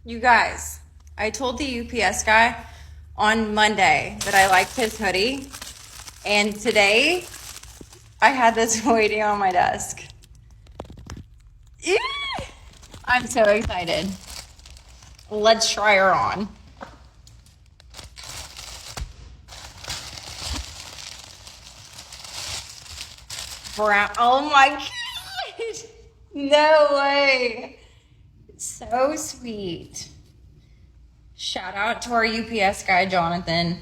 You guys, I told the UPS guy on Monday that I liked his hoodie, and today I had this waiting on my desk. Ew! I'm so excited. Let's try her on. Brown. Oh my God! No way. So sweet. Shout out to our UPS guy, Jonathan.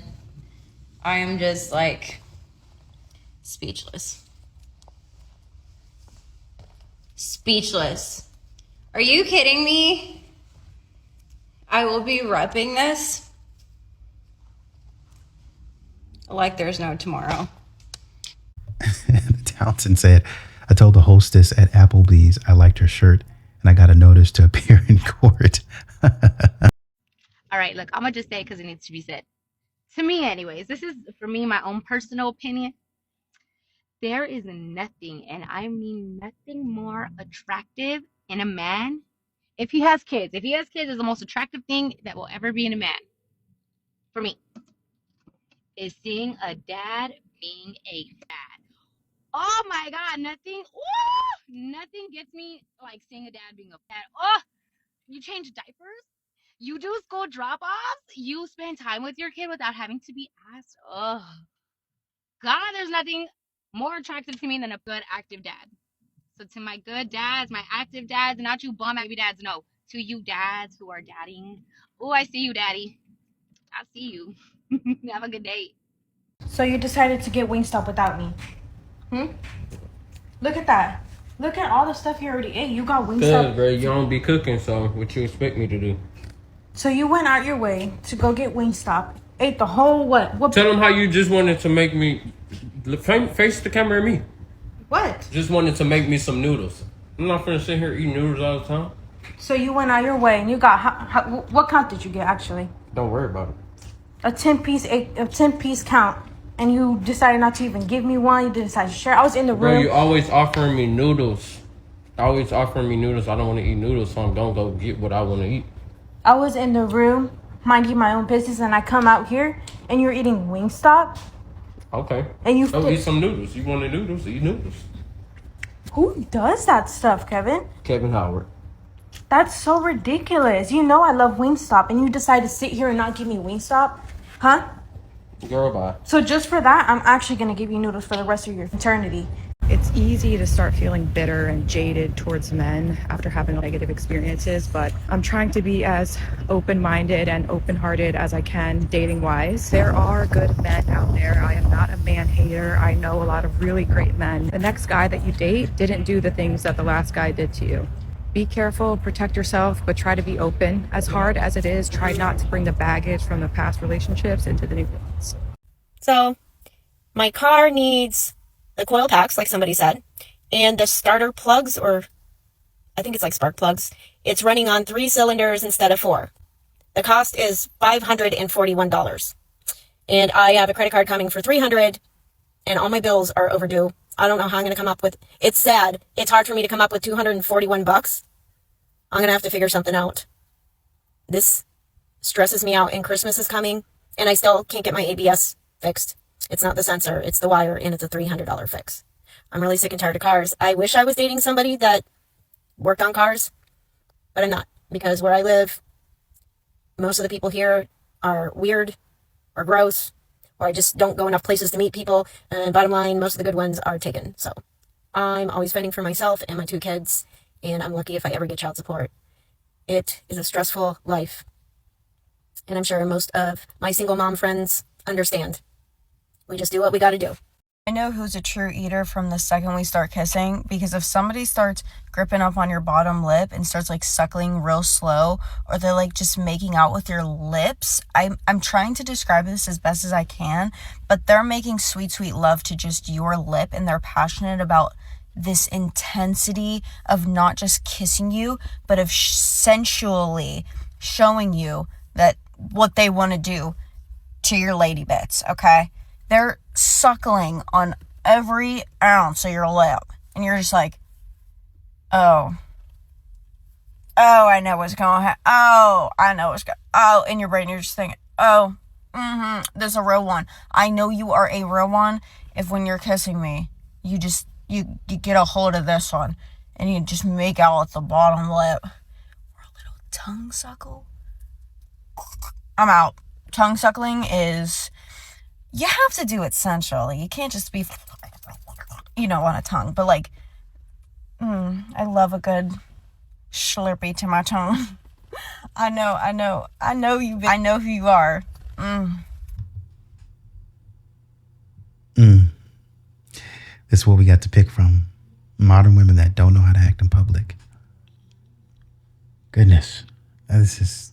I am just like speechless. Speechless. Are you kidding me? I will be repping this like there's no tomorrow. Townsend said, I told the hostess at Applebee's I liked her shirt and I got a notice to appear in court. All right, look, I'm going to just say it because it needs to be said. To me, anyways, this is, for me, my own personal opinion. There is nothing, and I mean nothing more attractive in a man. If he has kids, is the most attractive thing that will ever be in a man. For me, is seeing a dad being a dad. Oh my God, nothing gets me like seeing a dad being a dad. Oh, you change diapers, you do school drop-offs, you spend time with your kid without having to be asked. Oh God, there's nothing more attractive to me than a good active dad. So to my good dads, my active dads, not you bum baby dads, no. To you dads who are dadding. Oh, I see you, daddy. I see you. Have a good day. So you decided to get Wingstop without me? Look at that. Look at all the stuff you already ate. You got Wingstop. Good, bro. You don't be cooking, so what you expect me to do? So you went out your way to go get Wingstop. Ate the whole what? Tell them how you just wanted to make me face the camera at me. What? Just wanted to make me some noodles. I'm not finna sit here eating noodles all the time. So you went out your way and you got what count did you get actually? Don't worry about it. A 10-piece count, and you decided not to even give me one. You decided to share. I was in the Bro, room. you always offering me noodles. I don't want to eat noodles, so I'm gonna go get what I want to eat. I was in the room minding my own business, and I come out here and you're eating Wingstop. Okay. And you go eat some noodles. You wanted noodles? Eat noodles. Who does that stuff, Kevin? Kevin Howard. That's so ridiculous. You know I love Wingstop, and you decide to sit here and not give me Wingstop? Huh? Girl, bye. So just for that, I'm actually going to give you noodles for the rest of your eternity. It's easy to start feeling bitter and jaded towards men after having negative experiences, but I'm trying to be as open-minded and open-hearted as I can dating-wise. There are good men out there. I am not a man hater. I know a lot of really great men. The next guy that you date didn't do the things that the last guy did to you. Be careful, protect yourself, but try to be open. As hard as it is, try not to bring the baggage from the past relationships into the new ones. So, my car needs the coil packs, like somebody said, and the starter plugs, or I think it's like spark plugs. It's running on 3 cylinders instead of 4. The cost is $541. And I have a credit card coming for $300, and all my bills are overdue. I don't know how I'm going to come up with, it's sad. It's hard for me to come up with $241. I'm going to have to figure something out. This stresses me out, and Christmas is coming, and I still can't get my ABS fixed. It's not the sensor, it's the wire, and it's a $300 fix. I'm really sick and tired of cars. I wish I was dating somebody that worked on cars, but I'm not, because where I live, most of the people here are weird or gross, or I just don't go enough places to meet people, and bottom line, most of the good ones are taken. So I'm always fighting for myself and my 2 kids, and I'm lucky if I ever get child support. It is a stressful life, and I'm sure most of my single mom friends understand. We just do what we got to do. I know who's a true eater from the second we start kissing, because if somebody starts gripping up on your bottom lip and starts like suckling real slow, or they're like just making out with your lips, I'm trying to describe this as best as I can, but they're making sweet, sweet love to just your lip, and they're passionate about this intensity of not just kissing you, but of sensually showing you that what they want to do to your lady bits, okay? They're suckling on every ounce of your lip. And you're just like, oh, Oh, I know what's going to happen. Oh, I know what's going Oh, in your brain, you're just thinking, oh, there's a real one. I know you are a real one if when you're kissing me, you get a hold of this one and you just make out with the bottom lip. Or a little tongue suckle. I'm out. Tongue suckling is, you have to do it sensually. You can't just be, on a tongue. But like, I love a good Slurpee to my tongue. I know you. I know who you are. This is what we got to pick from. Modern women that don't know how to act in public. Goodness. This is...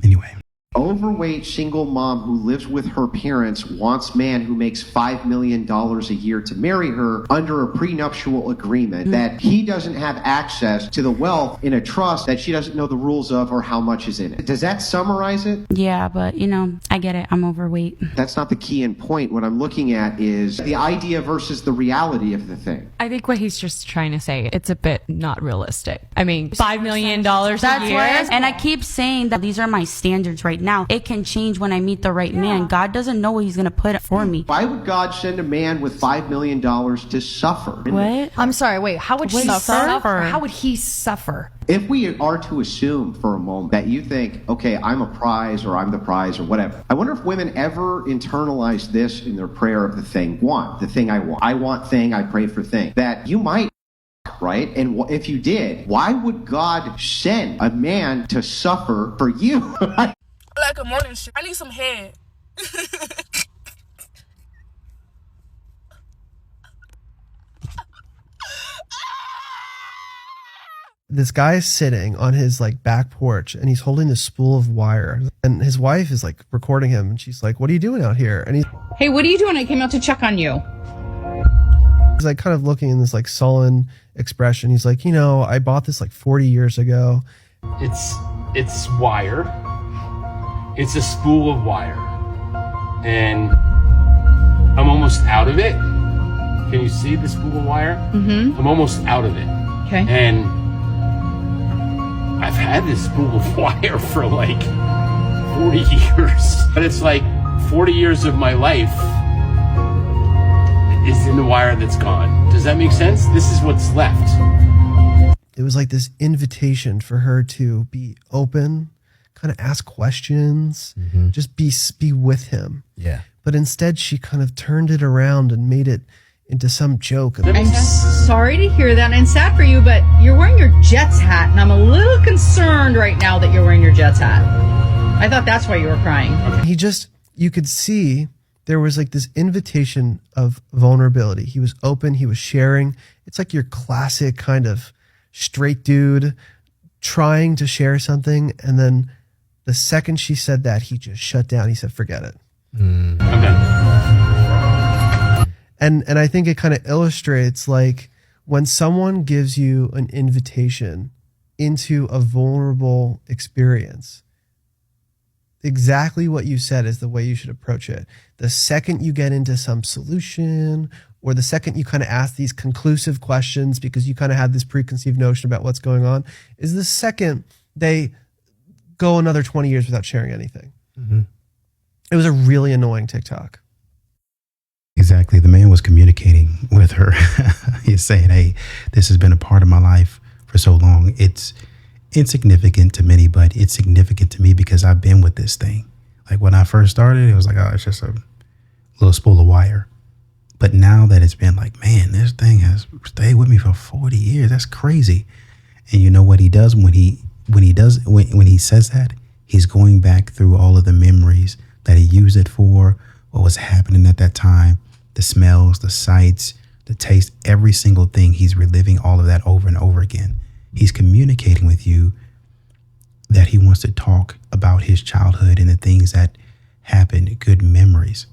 Anyway. Overweight single mom who lives with her parents wants man who makes $5 million a year to marry her under a prenuptial agreement that he doesn't have access to the wealth in a trust that she doesn't know the rules of or how much is in it. Does that summarize it? Yeah, but I get it. I'm overweight. That's not the key and point. What I'm looking at is the idea versus the reality of the thing. I think what he's just trying to say, it's a bit not realistic. I mean, $5 million a year. And I keep saying that these are my standards right now. It can change when I meet the right man. God doesn't know what he's going to put for me. Why would God send a man with $5 million to suffer? What? I'm sorry, wait, how would he suffer? How would he suffer? If we are to assume for a moment that you think, okay, I'm a prize or I'm the prize or whatever, I wonder if women ever internalize this in their prayer of the thing I want. I want thing, I pray for thing. That you might, right? And if you did, why would God send a man to suffer for you? Like a morning shift. I need some head. This guy is sitting on his back porch and he's holding this spool of wire, and his wife is recording him, and she's like, "What are you doing out here?" And hey, what are you doing? I came out to check on you. He's kind of looking in this sullen expression. He's like, I bought this 40 years ago. It's wire. It's a spool of wire, and I'm almost out of it. Can you see the spool of wire? Mm-hmm. I'm almost out of it. Okay. And I've had this spool of wire for 40 years. But it's 40 years of my life is in the wire that's gone. Does that make sense? This is what's left. It was this invitation for her to be open, kind of ask questions, just be with him. Yeah. But instead she kind of turned it around and made it into some joke. I'm sorry to hear that, and I'm sad for you, but you're wearing your Jets hat, and I'm a little concerned right now that you're wearing your Jets hat. I thought that's why you were crying. You could see there was this invitation of vulnerability. He was open, he was sharing. It's your classic kind of straight dude trying to share something, and then the second she said that, he just shut down. He said, "Forget it." I'm done. And I think it kind of illustrates when someone gives you an invitation into a vulnerable experience, exactly what you said is the way you should approach it. The second you get into some solution, or the second you kind of ask these conclusive questions because you kind of have this preconceived notion about what's going on, is the second they go another 20 years without sharing anything. Mm-hmm. It was a really annoying TikTok. Exactly. The man was communicating with her. He's saying, hey, this has been a part of my life for so long. It's insignificant to many, but it's significant to me because I've been with this thing. When I first started, it was it's just a little spool of wire. But now that it's been man, this thing has stayed with me for 40 years. That's crazy. And you know what he does when he says that? He's going back through all of the memories that he used it for, what was happening at that time, the smells, the sights, the taste, every single thing. He's reliving all of that over and over again. He's communicating with you that he wants to talk about his childhood and the things that happened, good memories,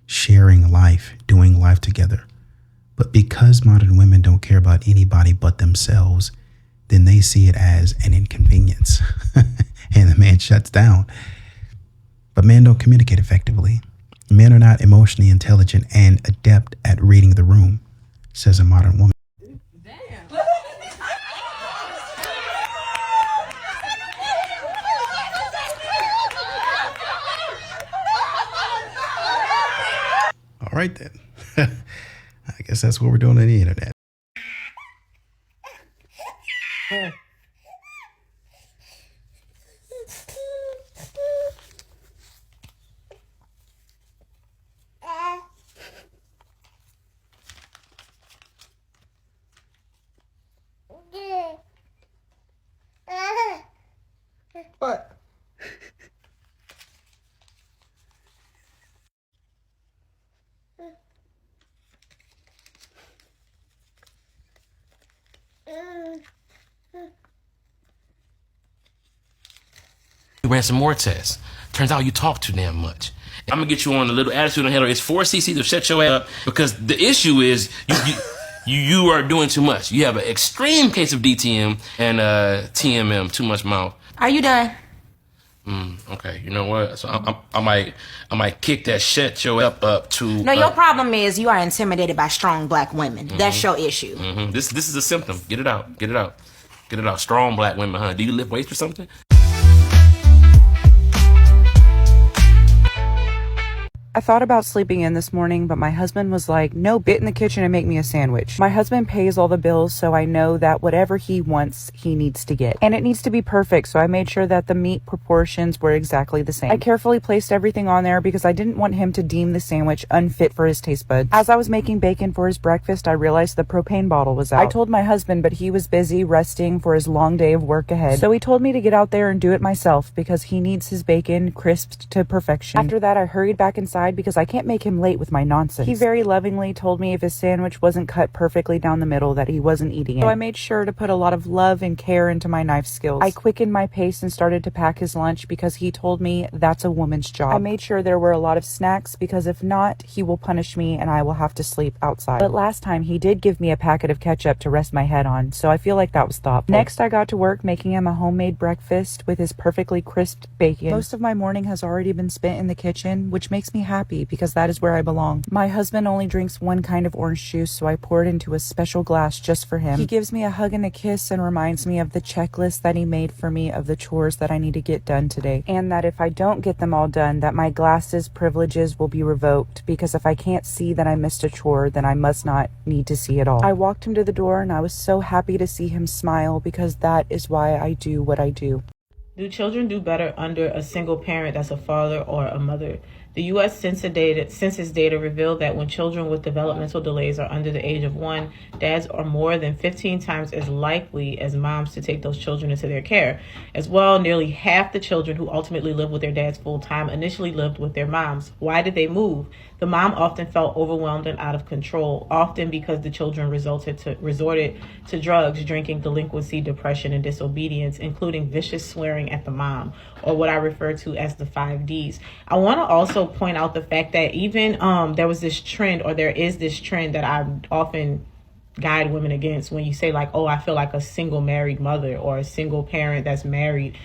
sharing life, doing life together. But because modern women don't care about anybody but themselves, then they see it as an inconvenience. And the man shuts down. But men don't communicate effectively. Men are not emotionally intelligent and adept at reading the room, says a modern woman. right then. I guess that's what we're doing on the internet. What? We ran some more tests. Turns out you talk too damn much. I'm gonna get you on a little attitude inhaler. It's 4 cc to shut your ass up because the issue is you are doing too much. You have an extreme case of DTM and TMM, too much mouth. Are you done? Okay, you know what? So I might kick that shut your up to. No, your problem is you are intimidated by strong black women. That's your issue. This is a symptom. Get it out. Get it out. Get it out. Strong black women, huh? Do you lift weights or something? I thought about sleeping in this morning, but my husband was like, no, get in the kitchen and make me a sandwich. My husband pays all the bills, so I know that whatever he wants, he needs to get. And it needs to be perfect, so I made sure that the meat proportions were exactly the same. I carefully placed everything on there because I didn't want him to deem the sandwich unfit for his taste buds. As I was making bacon for his breakfast, I realized the propane bottle was out. I told my husband, but he was busy resting for his long day of work ahead. So he told me to get out there and do it myself because he needs his bacon crisped to perfection. After that, I hurried back inside because I can't make him late with my nonsense. He very lovingly told me if his sandwich wasn't cut perfectly down the middle that he wasn't eating it. So I made sure to put a lot of love and care into my knife skills. I quickened my pace and started to pack his lunch because he told me that's a woman's job. I made sure there were a lot of snacks because if not, he will punish me and I will have to sleep outside. But last time he did give me a packet of ketchup to rest my head on, so I feel like that was thoughtful. Next, I got to work making him a homemade breakfast with his perfectly crisped bacon. Most of my morning has already been spent in the kitchen, which makes me happy because that is where I belong. My husband only drinks one kind of orange juice, so I pour it into a special glass just for him. He gives me a hug and a kiss and reminds me of the checklist that he made for me of the chores that I need to get done today. And that if I don't get them all done, that my glasses privileges will be revoked because if I can't see that I missed a chore, then I must not need to see it all. I walked him to the door and I was so happy to see him smile because that is why I do what I do. Do children do better under a single parent that's a father or a mother? The U.S. Census data revealed that when children with developmental delays are under the age of 1, dads are more than 15 times as likely as moms to take those children into their care. As well, nearly half the children who ultimately lived with their dads full-time initially lived with their moms. Why did they move? The mom often felt overwhelmed and out of control, often because the children resorted to drugs, drinking, delinquency, depression, and disobedience, including vicious swearing at the mom, or what I refer to as the 5 Ds. I want to also point out the fact that even there is this trend that I often guide women against when you say like, oh, I feel like a single married mother or a single parent that's married.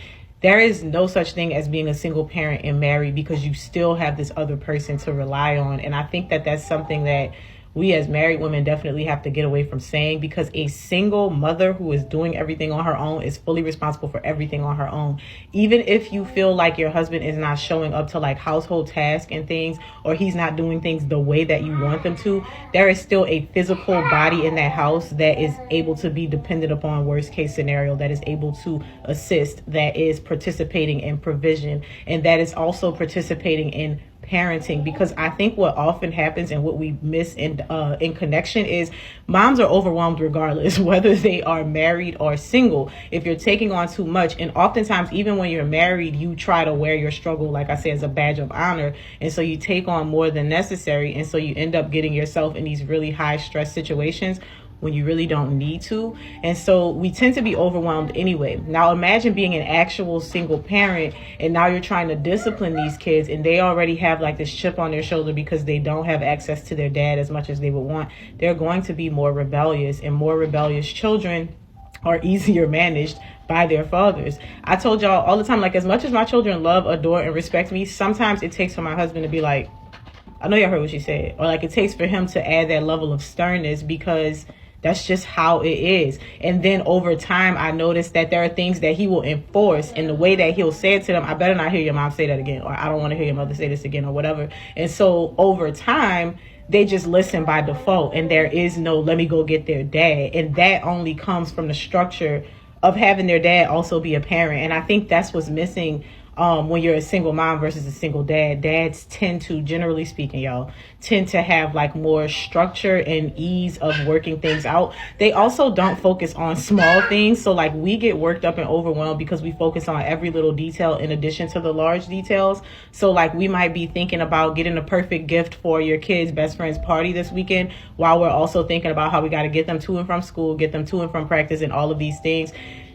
There is no such thing as being a single parent and married because you still have this other person to rely on. And I think that that's something that we as married women definitely have to get away from saying, because a single mother who is doing everything on her own is fully responsible for everything on her own. Even if you feel like your husband is not showing up to like household tasks and things, or he's not doing things the way that you want them to, there is still a physical body in that house that is able to be dependent upon worst case scenario, that is able to assist, that is participating in provision, and that is also participating in parenting. Because I think what often happens and what we miss in connection is moms are overwhelmed regardless whether they are married or single if you're taking on too much. And oftentimes, even when you're married, you try to wear your struggle, like I said, as a badge of honor, and so you take on more than necessary, and so you end up getting yourself in these really high stress situations when you really don't need to. And so we tend to be overwhelmed anyway. Now imagine being an actual single parent, and now you're trying to discipline these kids, and they already have like this chip on their shoulder because they don't have access to their dad as much as they would want. They're going to be more rebellious, and more rebellious children are easier managed by their fathers. I told y'all all the time, like, as much as my children love, adore, and respect me, sometimes it takes for my husband to be like, I know y'all heard what she said, or like it takes for him to add that level of sternness, because That's just how it is. And then over time, I noticed that there are things that he will enforce, and the way that he'll say it to them, I better not hear your mom say that again, or I don't want to hear your mother say this again, or whatever. And so over time, they just listen by default, and there is no let me go get their dad. And that only comes from the structure of having their dad also be a parent. And I think that's what's missing when you're a single mom versus a single dad. Dads tend to, generally speaking, y'all, tend to have like more structure and ease of working things out. They also don't focus on small things. So like we get worked up and overwhelmed because we focus on every little detail in addition to the large details. So like we might be thinking about getting a perfect gift for your kid's best friend's party this weekend, while we're also thinking about how we got to get them to and from school, get them to and from practice, and all of these things.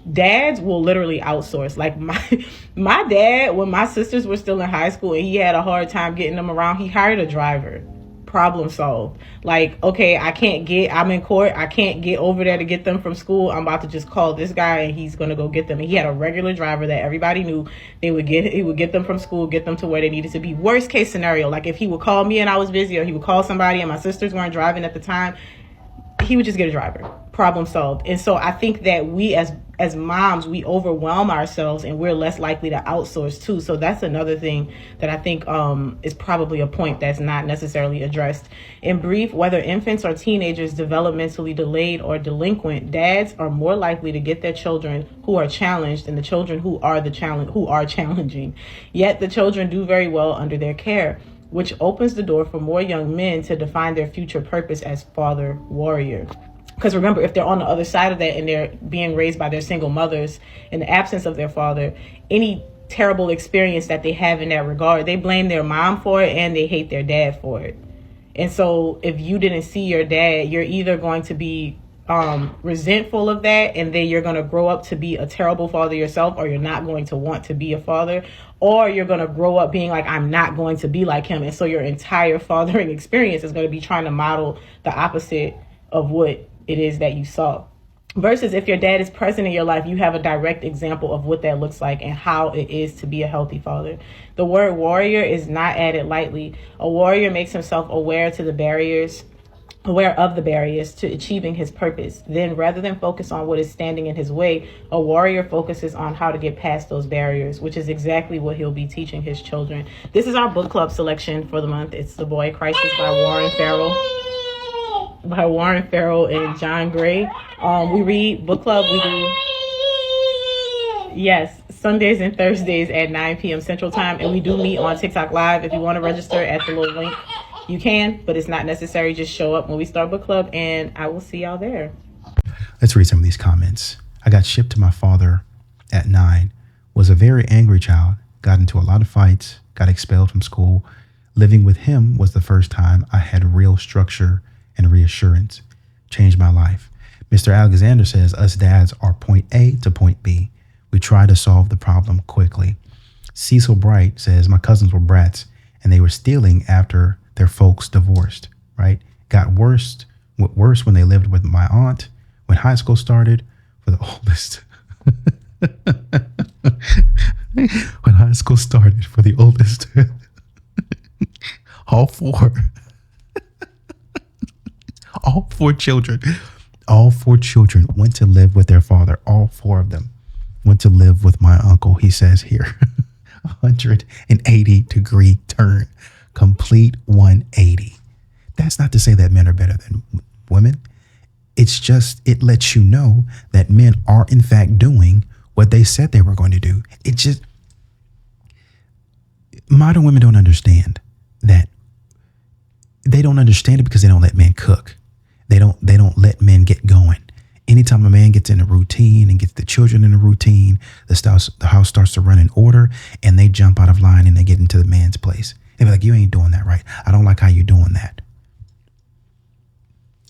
Dads will literally outsource. Like my dad, when my sisters were still in high school and he had a hard time getting them around, he hired a driver. Problem solved. Like, okay, I'm in court, I can't get over there to get them from school. I'm about to just call this guy and he's gonna go get them. And he had a regular driver that everybody knew. He would get them from school, get them to where they needed to be. Worst case scenario, like if he would call me and I was busy, or he would call somebody and my sisters weren't driving at the time, he would just get a driver. Problem solved. And so I think that we as moms, we overwhelm ourselves and we're less likely to outsource too. So that's another thing that I think is probably a point that's not necessarily addressed. In brief, whether infants or teenagers developmentally delayed or delinquent, dads are more likely to get their children who are challenged than the children who are challenging. Yet the children do very well under their care, which opens the door for more young men to define their future purpose as father warrior. Because remember, if they're on the other side of that and they're being raised by their single mothers in the absence of their father, any terrible experience that they have in that regard, they blame their mom for it and they hate their dad for it. And so if you didn't see your dad, you're either going to be resentful of that, and then you're going to grow up to be a terrible father yourself, or you're not going to want to be a father, or you're going to grow up being like, I'm not going to be like him. And so your entire fathering experience is going to be trying to model the opposite of what it is that you saw. Versus if your dad is present in your life, you have a direct example of what that looks like and how it is to be a healthy father. The word warrior is not added lightly. A warrior makes himself aware of the barriers to achieving his purpose. Then rather than focus on what is standing in his way, a warrior focuses on how to get past those barriers, which is exactly what he'll be teaching his children. This is our book club selection for the month. It's The Boy Crisis by Warren Farrell and John Gray. We read book club. We do, yes, Sundays and Thursdays at 9 p.m. Central Time. And we do meet on TikTok Live. If you want to register at the little link, you can, but it's not necessary. Just show up when we start book club and I will see y'all there. Let's read some of these comments. I got shipped to my father at 9, was a very angry child, got into a lot of fights, got expelled from school. Living with him was the first time I had real structure and reassurance. Changed my life. Mr. Alexander says, us dads are point A to point B. We try to solve the problem quickly. Cecil Bright says, my cousins were brats and they were stealing after their folks divorced, right? Got worse when they lived with my aunt. When high school started, for the oldest. When high school started for the oldest. All four children went to live with their father. All 4 of them went to live with my uncle, he says here. 180-degree turn. Complete 180. That's not to say that men are better than women. It's just, it lets you know that men are in fact doing what they said they were going to do. It just, modern women don't understand that. They don't understand it because they don't let men cook. They don't let men get going. Anytime a man gets in a routine and gets the children in a routine, the house starts to run in order, and they jump out of line and they get into the man's place. They be like, you ain't doing that right. I don't like how you're doing that.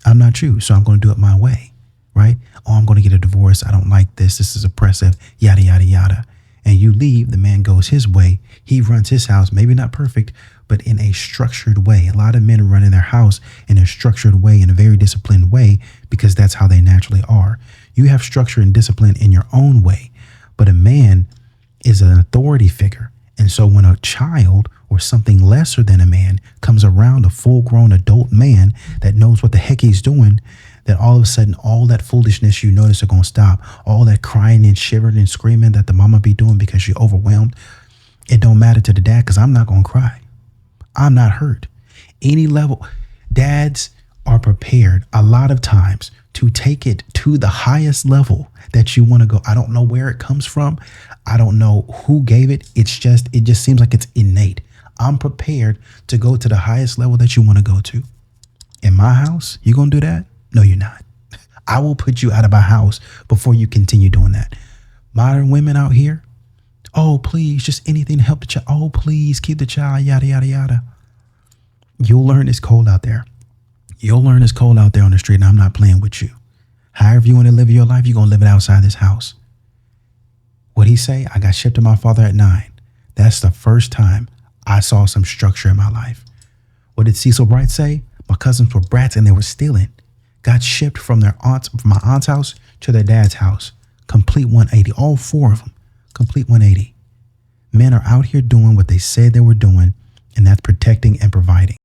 I'm not you, so I'm going to do it my way, right? Oh, I'm going to get a divorce. I don't like this. This is oppressive, yada, yada, yada. And you leave, the man goes his way. He runs his house, maybe not perfect, but in a structured way. A lot of men run in their house in a structured way, in a very disciplined way, because that's how they naturally are. You have structure and discipline in your own way, but a man is an authority figure. And so when a child or something lesser than a man comes around a full-grown adult man that knows what the heck he's doing, that all of a sudden all that foolishness you notice are going to stop. All that crying and shivering and screaming that the mama be doing because you're overwhelmed, it don't matter to the dad because I'm not going to cry. I'm not hurt. Any level, dads are prepared a lot of times to take it to the highest level that you want to go. I don't know where it comes from. I don't know who gave it. It just seems like it's innate. I'm prepared to go to the highest level that you want to go to. In my house, you going to do that? No, you're not. I will put you out of my house before you continue doing that. Modern women out here, oh, please, just anything to help the child. Oh, please, keep the child, yada, yada, yada. You'll learn it's cold out there. You'll learn it's cold out there on the street, and I'm not playing with you. However you want to live your life, you're going to live it outside this house. What'd he say? I got shipped to my father at 9. That's the first time I saw some structure in my life. What did Cecil Bright say? My cousins were brats and they were stealing. Got shipped from from my aunt's house to their dad's house. Complete 180. All 4 of them. Complete 180. Men are out here doing what they said they were doing, and that's protecting and providing.